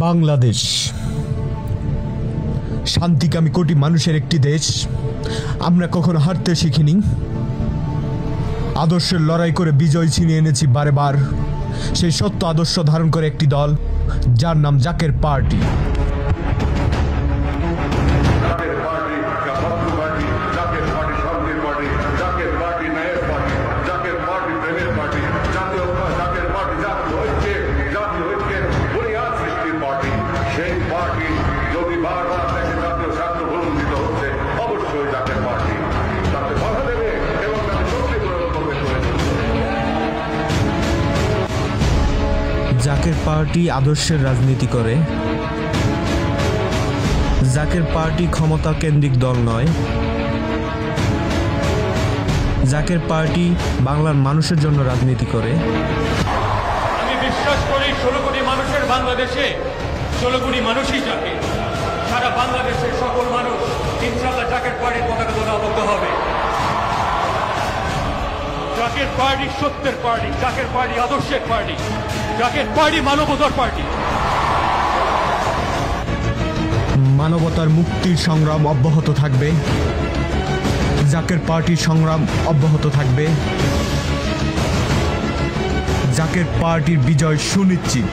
বাংলাদেশ শান্তিকামী কোটি মানুষের একটি দেশ। আমরা কখনো হারতে শিখিনি, আদর্শের লড়াই করে বিজয় ছিনিয়ে এনেছি বারে বার। সেই সত্য আদর্শ ধারণ করে একটি দল, যার নাম জাকের পার্টি। জাকের পার্টি আদর্শের রাজনীতি করে। জাকের পার্টি ক্ষমতা কেন্দ্রিক দল নয়। জাকের পার্টি বাংলার মানুষের জন্য রাজনীতি করে। আমি বিশ্বাস করি 16 কোটি মানুষের বাংলাদেশে 16 কোটি মানুষই জাকের। সারা বাংলাদেশের সকল মানুষ ইনশাআল্লাহ জাকের পার্টির পতাকা ধরে আবদ্ধ হবে। জাকের পার্টি সত্যের পার্টি, জাকের পার্টি আদর্শের পার্টি, জাকের পার্টি মানবতার পার্টি। মানবতার মুক্তির সংগ্রাম অব্যাহত থাকবে, জাকের পার্টির সংগ্রাম অব্যাহত থাকবে। জাকের পার্টির বিজয় সুনিশ্চিত।